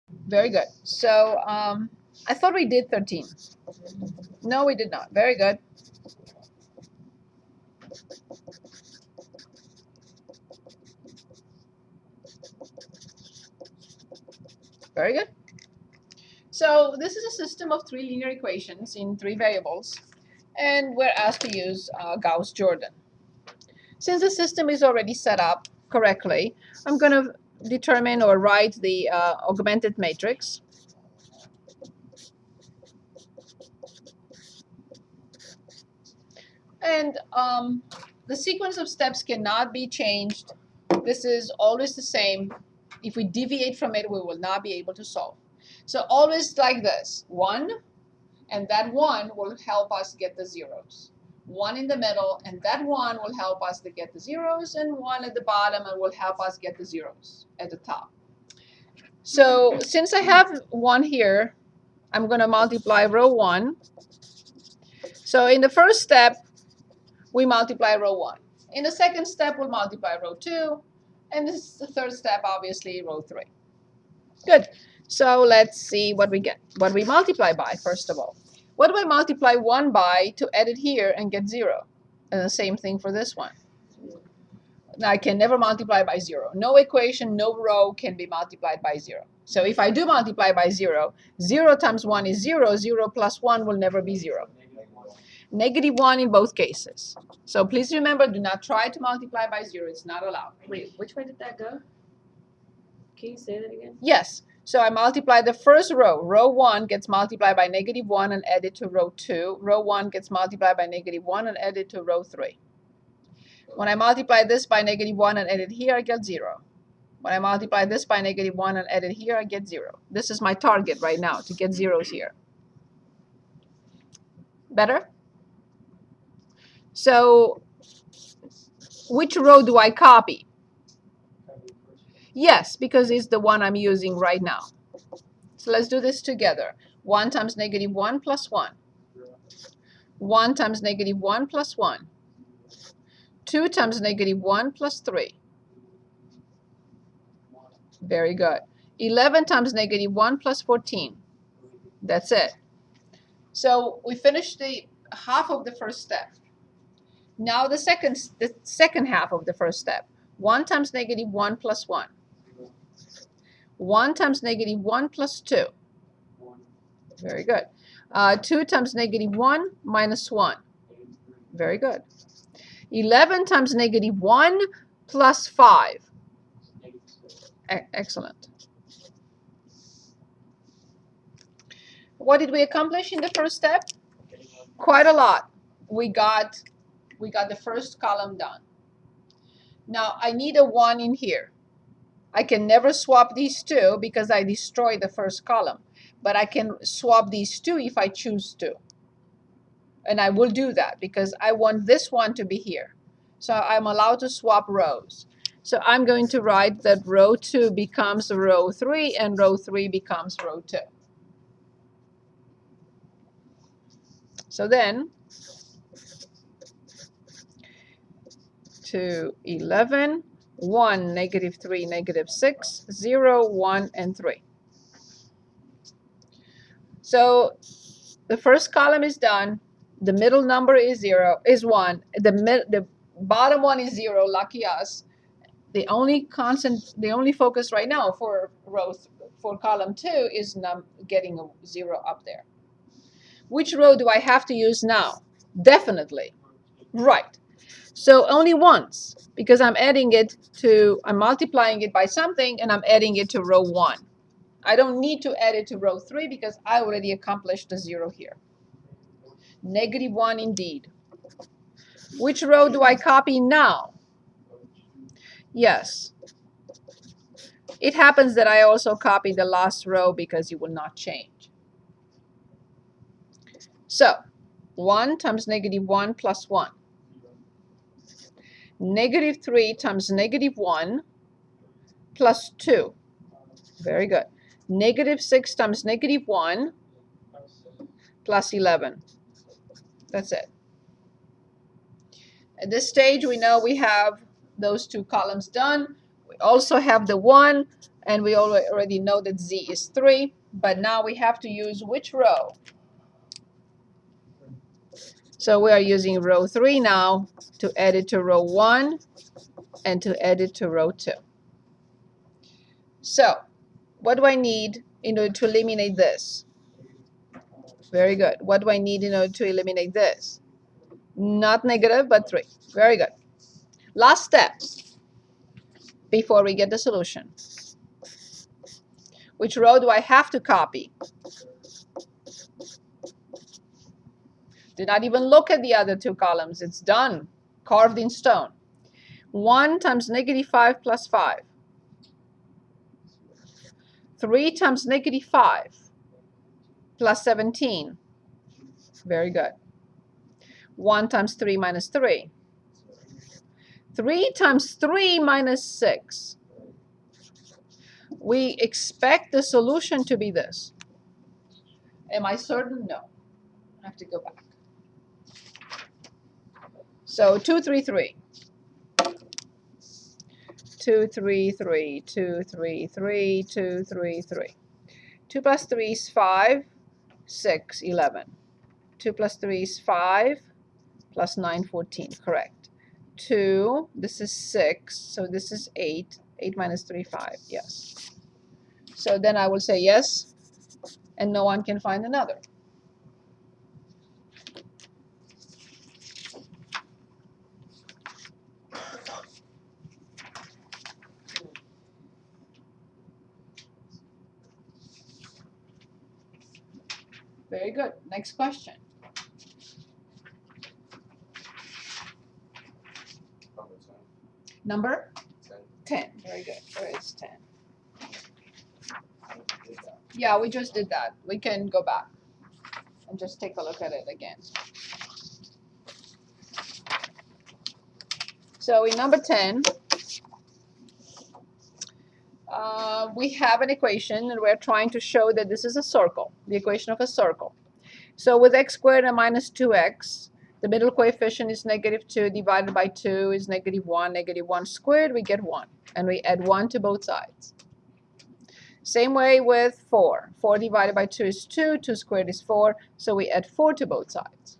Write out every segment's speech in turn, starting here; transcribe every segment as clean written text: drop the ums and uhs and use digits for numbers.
Very good. So I thought we did 13. No, we did not. Very good. Very good. So this is a system of three linear equations in three variables, and we're asked to use Gauss-Jordan. Since the system is already set up correctly, I'm going to determine or write the augmented matrix. And the sequence of steps cannot be changed. This is always the same. If we deviate from it, we will not be able to solve. So always like this, 1, and that 1 will help us get the zeros. 1 in the middle, and that 1 will help us to get the zeros, and 1 at the bottom and will help us get the zeros at the top. So since I have 1 here, I'm going to multiply row 1. So in the first step, we multiply row 1. In the second step, we'll multiply row 2. And this is the third step, obviously, row 3. Good. So let's see what we get. What we multiply by, first of all. What do I multiply 1 by to add it here and get 0? And the same thing for this one. Now, I can never multiply by 0. No equation, no row can be multiplied by 0. So if I do multiply by 0, 0 times 1 is 0. 0 plus 1 will never be 0. Negative 1 in both cases. So please remember, do not try to multiply by 0. It's not allowed. Wait, which way did that go? Can you say that again? Yes. So I multiply the first row. Row 1 gets multiplied by negative 1 and added to row 2. Row 1 gets multiplied by negative 1 and added to row 3. When I multiply this by negative 1 and add it here, I get 0. When I multiply this by negative 1 and add it here, I get 0. This is my target right now, to get zeros here. Better? So which row do I copy? Yes, because it's the one I'm using right now. So let's do this together. 1 times negative 1 plus 1. 1 times negative 1 plus 1. 2 times negative 1 plus 3. Very good. 11 times negative 1 plus 14. That's it. So we finished the half of the first step. Now the second half of the first step. 1 times negative 1 plus 1. 1 times negative 1 plus 2. Very good. 2 times negative 1 minus 1. Very good. 11 times negative 1 plus 5. Excellent. What did we accomplish in the first step? Quite a lot. We got the first column done. Now I need a 1 in here. I can never swap these two because I destroyed the first column. But I can swap these two if I choose to. And I will do that because I want this one to be here. So I'm allowed to swap rows. So I'm going to write that row 2 becomes row 3 and row 3 becomes row 2. So then 2, 11, 1, negative 3, negative 6, 0, 1, and 3. So the first column is done. The middle number is 1. The bottom one is 0. Lucky us. The only focus right now for column 2 is getting a 0 up there. Which row do I have to use now? Definitely. Right. So only once, because I'm multiplying it by something and I'm adding it to row 1. I don't need to add it to row 3 because I already accomplished the 0 here. Negative 1 indeed. Which row do I copy now? Yes. It happens that I also copy the last row because it will not change. So 1 times negative 1 plus 1. Negative 3 times negative 1 plus 2. Very good. Negative 6 times negative 1 plus 11. That's it. At this stage, we know we have those two columns done. We also have the 1, and we already know that z is 3, but now we have to use which row? So we are using row 3 now to add it to row 1 and to add it to row 2. So what do I need in order to eliminate this? Very good. What do I need in order to eliminate this? Not negative, but 3. Very good. Last step before we get the solution. Which row do I have to copy? Do not even look at the other 2 columns. It's done. Carved in stone. 1 times negative 5 plus 5. 3 times negative 5 plus 17. Very good. 1 times 3 minus 3. 3 times 3 minus 6. We expect the solution to be this. Am I certain? No. I have to go back. So 2, 3, 3. 2, 3, 3, 2, 3, 3, 2, 3, 3. 2 plus 3 is 5, 6, 11. 2 plus 3 is 5, plus 9, 14. Correct. 2, this is 6, so this is 8. 8 minus 3, 5. Yes. So then I will say yes, and no one can find another. Very good. Next question. Number 10. Very good. Where is 10? Yeah, we just did that. We can go back and just take a look at it again. So in number 10, we have an equation, and we're trying to show that this is a circle, the equation of a circle. So with x squared and minus 2x, the middle coefficient is negative 2 divided by 2 is negative 1. Negative 1 squared, we get 1. And we add 1 to both sides. Same way with 4. 4 divided by 2 is 2. 2 squared is 4. So we add 4 to both sides.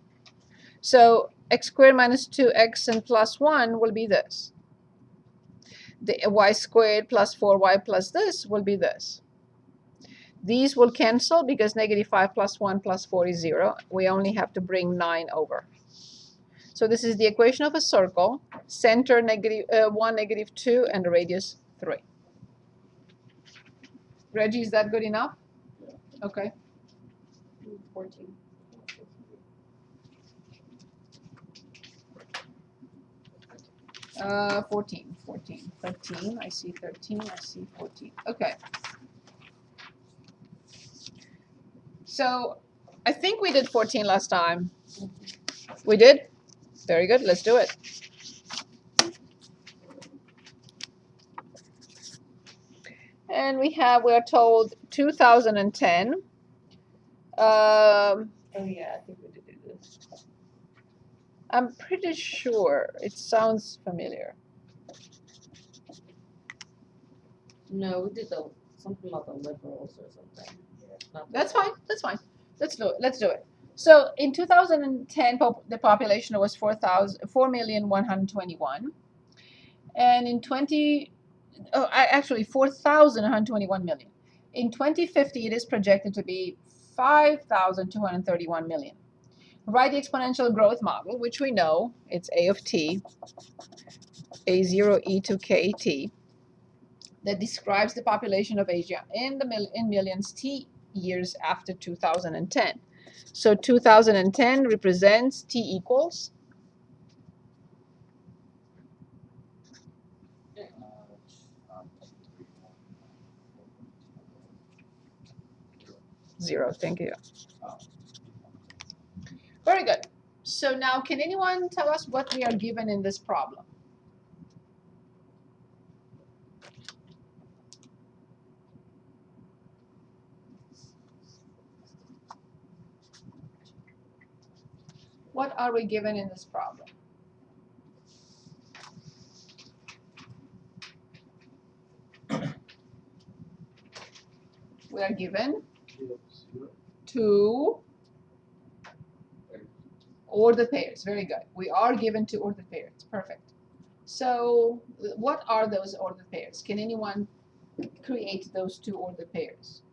So x squared minus 2x and plus 1 will be this. The y squared plus 4y plus this will be this. These will cancel because negative 5 plus 1 plus 4 is 0. We only have to bring 9 over. So this is the equation of a circle. Center negative 1, negative 2, and the radius 3. Reggie, is that good enough? Yeah. Okay. 14. Uh, 14, 13. I see 13. I see 14. Okay. So I think we did 14 last time. We did? Very good. Let's do it. And we are told 2010. Oh yeah, I think we did do this. I'm pretty sure it sounds familiar. No, we did something about the liberals or something. That's fine. That's fine. Let's do it. Let's do it. So in 2010, the population was 4,121,000, and in 4,121 million. In 2050, it is projected to be 5,231 million. Write the exponential growth model, which we know it's A of t, A0 e to kt, that describes the population of Asia in millions t years after 2010. So 2010 represents t equals 0. Thank you. Very good. So now, can anyone tell us what we are given in this problem? What are we given in this problem? We are given two ordered pairs. Very good. We are given two ordered pairs. Perfect. So what are those ordered pairs? Can anyone create those two ordered pairs?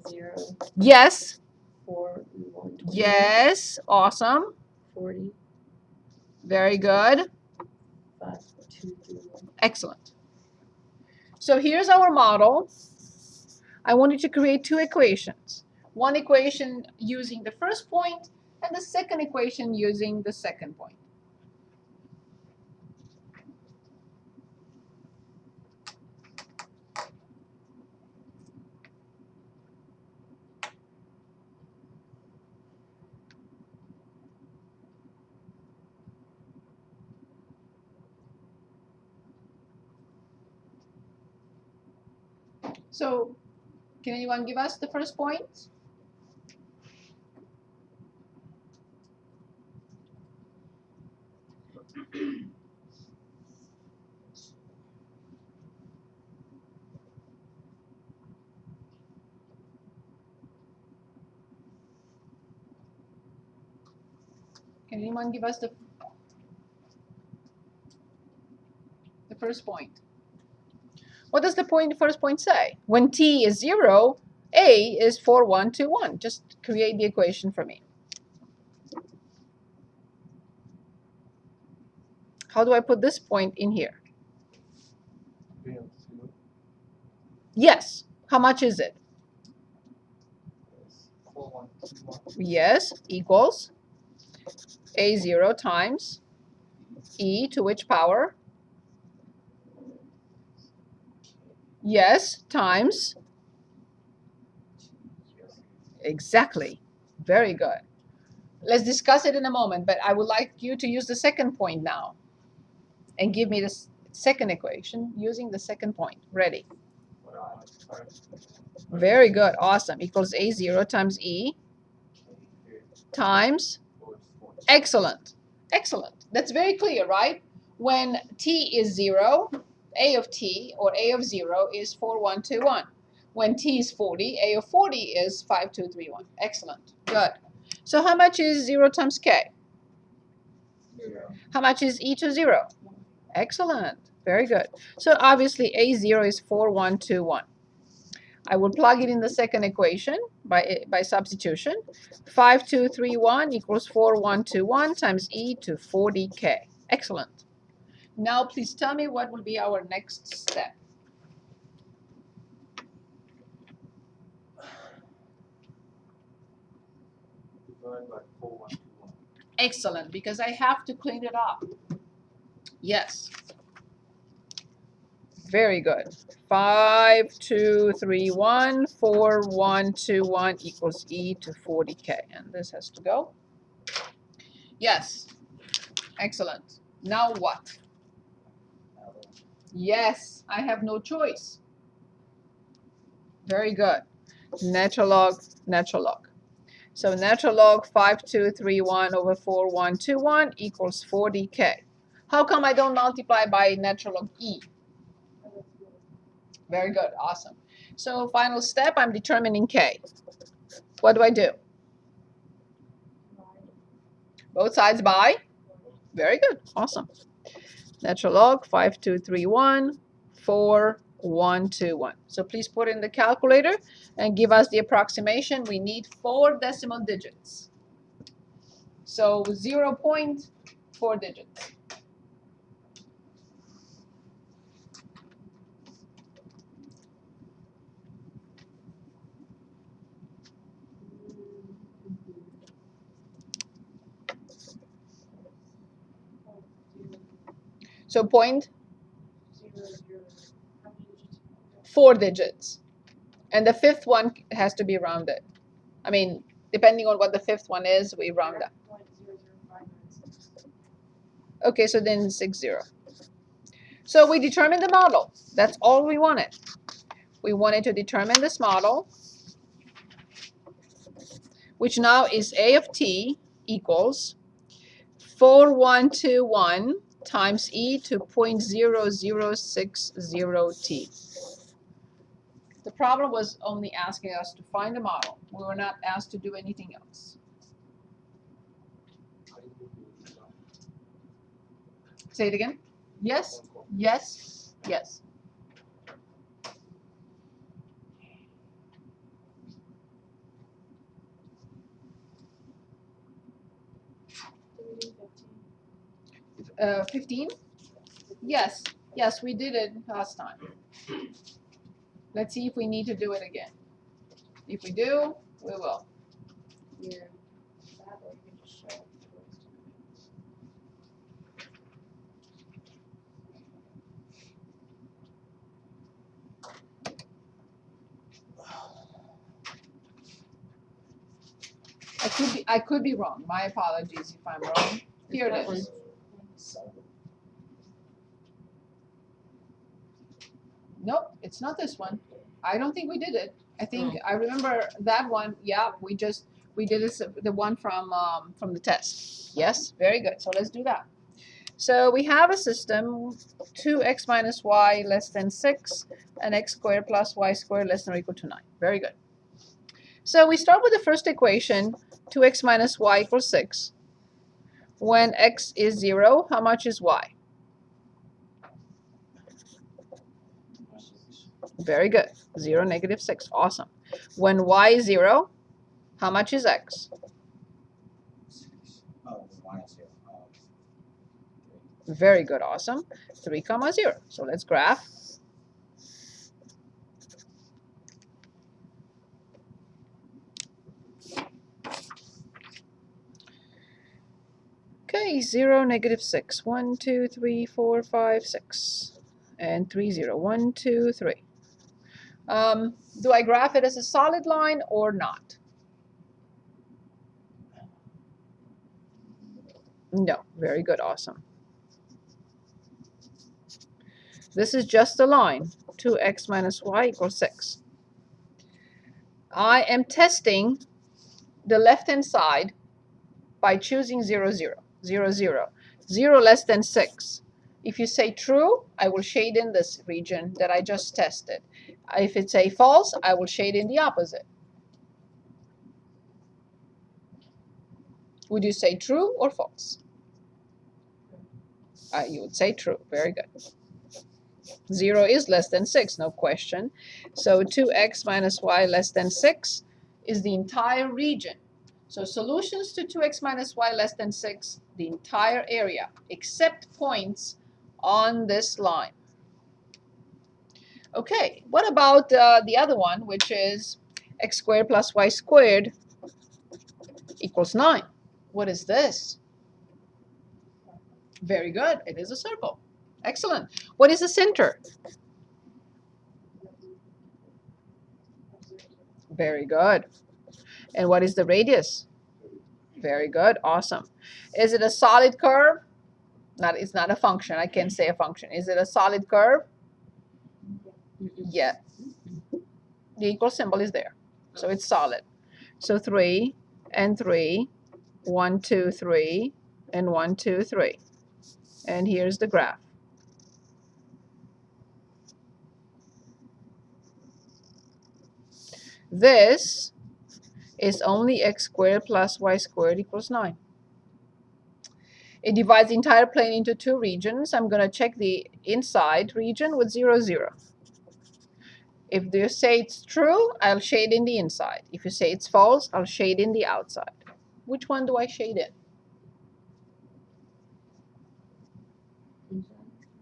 0, Yes. 4, and 1, 20, Yes. Awesome. 40, Very good. 5, 2, 3, 1. Excellent. So here's our model. I want you to create two equations. One equation using the first point and the second equation using the second point. So can anyone give us the first point? Can anyone give us the first point? What does the first point say? When t is 0, a is 4, 1, 2, 1. Just create the equation for me. How do I put this point in here? Yes. How much is it? Yes, equals a0 times e to which power? Yes, times. Exactly. Very good. Let's discuss it in a moment, but I would like you to use the second point now and give me the second equation using the second point. Ready? Very good. Awesome. Equals a0 times e times. Excellent. Excellent. That's very clear, right? When t is 0, a of t, or a of 0, is 4, 1, 2, 1. When t is 40, a of 40 is 5, 2, 3, 1. Excellent. Good. So how much is 0 times k? 0. How much is e to 0? Excellent. Very good. So obviously a0 is 4, 1, 2, 1. I will plug it in the second equation by substitution. 5, 2, 3, 1 equals 4, 1, 2, 1 times e to 40k. Excellent. Now please tell me what will be our next step. Divide by 4, 1, 2, 1. Excellent, because I have to clean it up. Yes. Very good. 5, 2, 3, 1, 4, 1, 2, 1 equals e to 40k. And this has to go. Yes. Excellent. Now what? Yes, I have no choice. Very good. Natural log, natural log. So natural log 5231 over 4121 equals 40k. How come I don't multiply by natural log e? Very good. Awesome. So final step, I'm determining k. What do I do? Both sides by? Very good. Awesome. Natural log 5231 4121. So please put in the calculator and give us the approximation. We need 4 decimal digits. So 0.4 digits. So 0.4 digits. And the fifth one has to be rounded. I mean, depending on what the fifth one is, we round up. Okay, so then 60. So we determined the model. That's all we wanted. We wanted to determine this model, which now is a of t equals 4121 times e to 0.0060t. The problem was only asking us to find a model. We were not asked to do anything else. I think we do some Say it again. Yes, phone call. yes, yes. Did we do 15? 15? Yes, yes, we did it last time. Let's see if we need to do it again. If we do, we will. Yeah. That way we can just show it the rest of it. I could be wrong. My apologies if I'm wrong. Here That it one. is. Nope, it's not this one. I don't think we did it. I think I remember that one. Yeah, we did this, the one from the test. Yes, very good. So let's do that. So we have a system 2x minus y less than 6 and x squared plus y squared less than or equal to 9. Very good. So we start with the first equation, 2x minus y equals 6. When x is 0, how much is y? Very good. 0, negative 6. Awesome. When y is 0, how much is x? Oh, minus 0. Very good. Awesome. 3 comma 0. So let's graph. Okay, 0, negative 6. 1, 2, 3, 4, 5, 6. And 3, 0. 1, 2, 3. Do I graph it as a solid line or not? No. Very good. Awesome. This is just a line. 2x minus y equals 6. I am testing the left-hand side by choosing 0, 0. 0, 0. 0 less than 6. If you say true, I will shade in this region that I just tested. If it's a false, I will shade in the opposite. Would you say true or false? You would say true. Very good. 0 is less than 6, no question. So 2x minus y less than 6 is the entire region. So solutions to 2x minus y less than 6, the entire area, except points on this line. Okay, what about the other one, which is x squared plus y squared equals 9? What is this? Very good. It is a circle. Excellent. What is the center? Very good. And what is the radius? Very good. Awesome. Is it a solid curve? It's not a function. I can't say a function. Is it a solid curve? Yeah. The equal symbol is there. So it's solid. So 3 and 3, 1, 2, 3, and 1, 2, 3. And here's the graph. This is only x squared plus y squared equals 9. It divides the entire plane into 2 regions. I'm going to check the inside region with 0, 0. If you say it's true, I'll shade in the inside. If you say it's false, I'll shade in the outside. Which one do I shade in?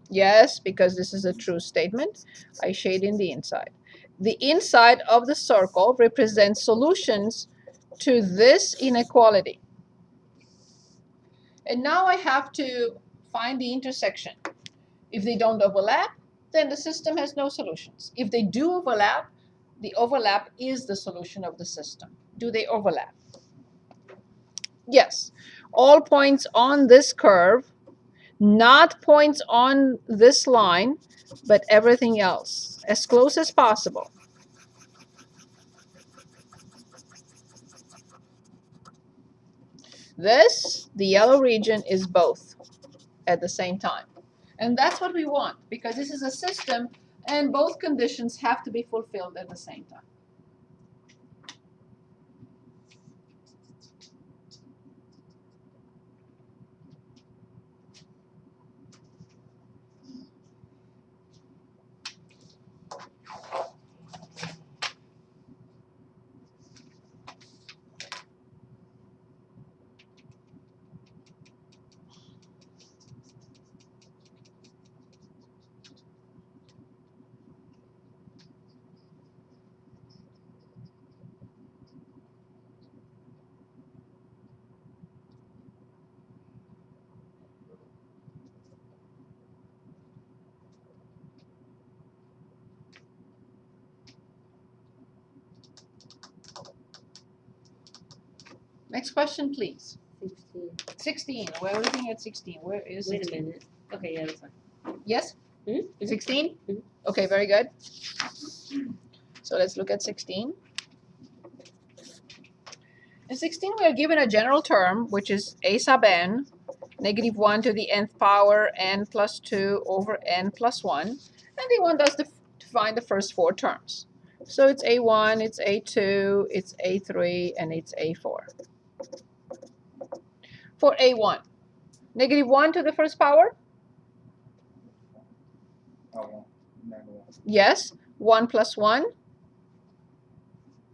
Yes, because this is a true statement. I shade in the inside. The inside of the circle represents solutions to this inequality. And now I have to find the intersection. If they don't overlap, then the system has no solutions. If they do overlap, the overlap is the solution of the system. Do they overlap? Yes. All points on this curve, not points on this line, but everything else, as close as possible. This, the yellow region, is both at the same time. And that's what we want, because this is a system And both conditions have to be fulfilled at the same time. Next question, please. 16. 16. We're looking at 16. Where is Wait a 16? minute. Okay, yeah, that's fine. Yes? Mm-hmm. 16? Mhm. Okay, very good. So let's look at 16. In 16, we are given a general term, which is a sub n, negative 1 to the nth power, n plus 2 over n plus 1. And they want us to find the first four terms. So it's a1, it's a2, it's a3, and it's a4. For a1, negative 1 to the first power? Oh, negative 1. Yes. 1 plus 1.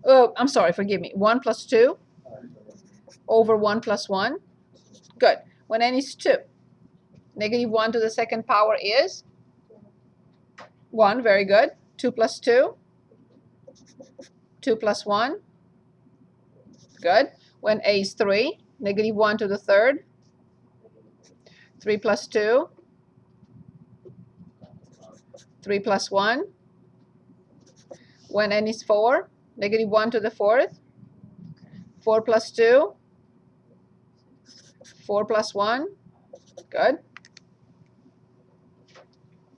Oh, I'm sorry, forgive me. 1 plus 2 over 1 plus 1. Good. When n is 2, negative 1 to the second power is 1. Very good. 2 plus 2. 2 plus 1. Good. When a is 3, negative 1 to the third. 3 plus 2. 3 plus 1. When n is 4, negative 1 to the fourth. 4 plus 2. 4 plus 1. Good.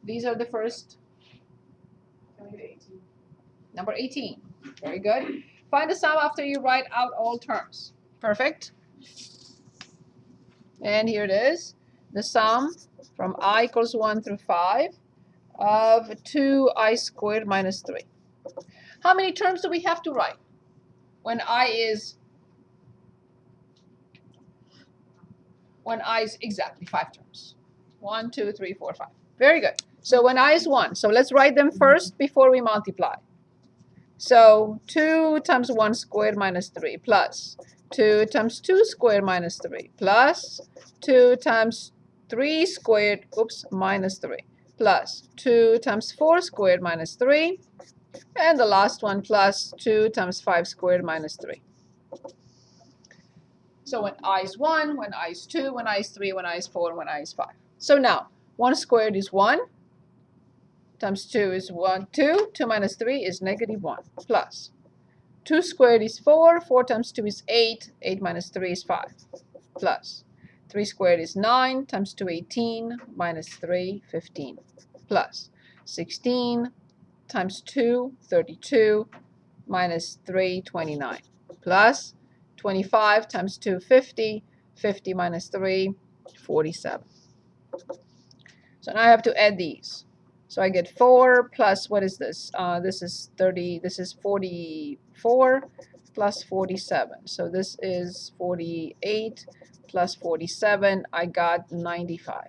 These are the first. Number 18. Very good. Find the sum after you write out all terms. Perfect. And here it is. The sum from I equals 1 through 5 of 2i squared minus 3. How many terms do we have to write when I is exactly 5 terms? 1, 2, 3, 4, 5. Very good. So when I is 1, so let's write them first before we multiply. So 2 times 1 squared minus 3 plus 2 times 2 squared minus 3 plus 2 times 3 squared, minus 3 plus 2 times 4 squared minus 3, and the last one plus 2 times 5 squared minus 3. So when I is 1, when I is 2, when I is 3, when I is 4, when I is 5. So now 1 squared is 1 times 2 is 1, 2. 2 minus 3 is negative 1 plus 2 squared is 4. 4 times 2 is 8. 8 minus 3 is 5 plus 3 squared is 9 times 2, 18 minus 3, 15 plus 16 times 2, 32 minus 3, 29 plus 25 times 2, 50. 50 minus 3, 47. So now I have to add these. So I get 4 plus, what is this? This is 30, this is 44 plus 47. So this is 48 plus 47. I got 95.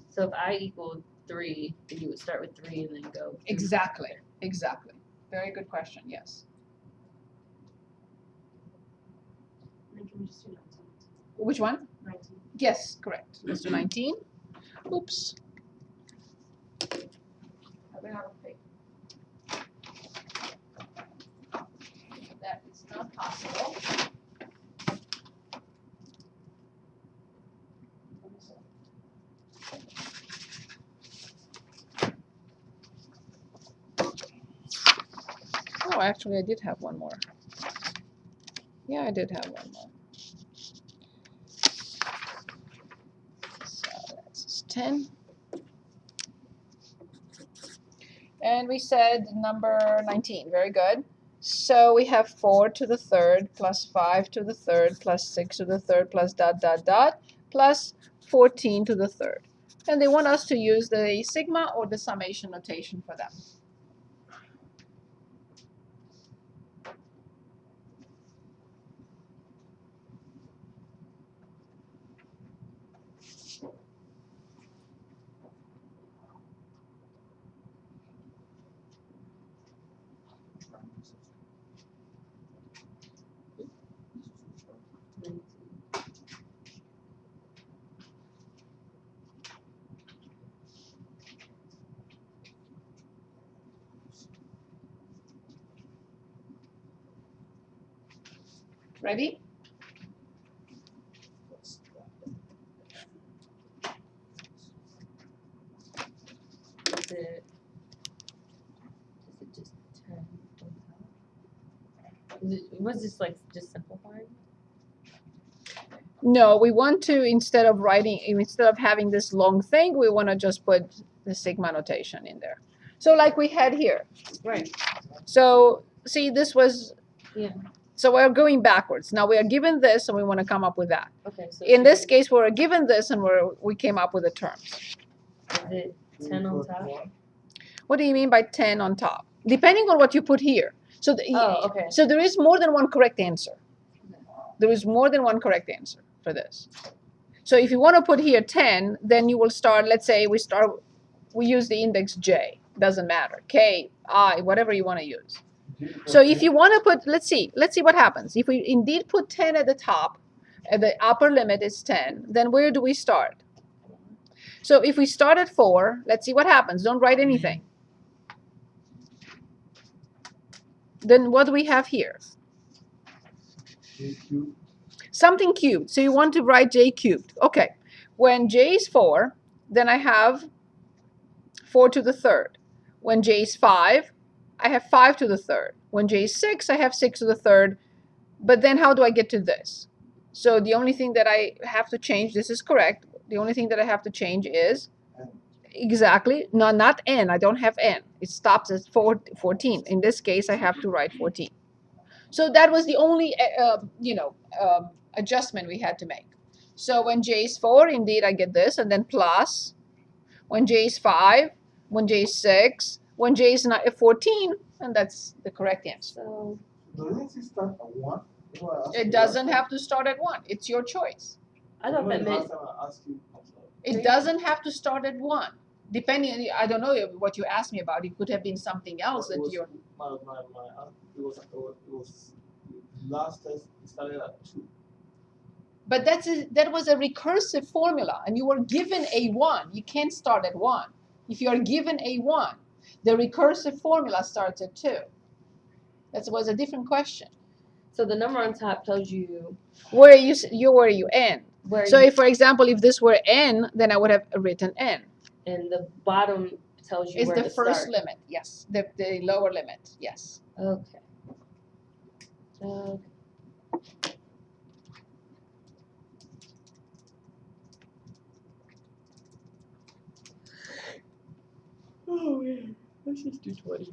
So if I equaled 3, then you would start with 3 and then go. Exactly, exactly. Very good question, yes. Then can we just do 19? Which one? 19. Yes, correct. Let's do 19. Oops. I ran out of paper. That is not possible. Oh, actually, I did have one more. Yeah, I did have one more. So that's 10. And we said number 19. Very good. So we have 4 to the third plus 5 to the third plus 6 to the third plus dot, dot, dot plus 14 to the third. and they want us to use the sigma or the summation notation for them. Ready? Is it just 10 on top? Was this like just simplifying? No, we want to, instead of having this long thing, we want to just put the sigma notation in there. So like we had here. Right. So see, this was, Yeah. so we're going backwards. Now we are given this and we want to come up with that. Okay. So In this case, we're given this and we came up with the terms. is it 10 on top? What do you mean by 10 on top? Depending on what you put here. So Oh, okay. So there is more than one correct answer. There is more than one correct answer for this. So if you want to put here 10, then you will start, let's say we use the index J. Doesn't matter. K, I, whatever you want to use. So if you want to put, let's see what happens. If we indeed put 10 at the top, the upper limit is 10, then where do we start? So if we start at 4, let's see what happens. Don't write anything. Then what do we have here? Something cubed. So you want to write J cubed. Okay. When J is 4, then I have 4 to the third. When J is 5, I have 5 to the third. When J is 6, I have 6 to the third. But then how do I get to this? So the only thing that I have to change, this is correct. The only thing that I have to change is exactly, no, not n. I don't have n. It stops at 14. In this case, I have to write 14. So that was the only, adjustment we had to make. So when J is 4, indeed, I get this, and then plus. When J is 5, when J is 6, when J is 14, and that's the correct answer. So Doesn't it start at 1? It doesn't have to start at 1. It's your choice. I thought that meant It doesn't have to start at 1. Depending, I don't know what you asked me about. It could have been something else that you're. It was last test started at 2. But that was a recursive formula, and you were given a 1. You can't start at 1. If you are given a 1, the recursive formula starts at 2. That was a different question. so the number on top tells you Where you end. where So you, if, for example, if this were n, then I would have written n. and the bottom tells you It's where the to first start. limit, yes. The lower limit, yes. Okay. Okay. Oh man, let's just do 20.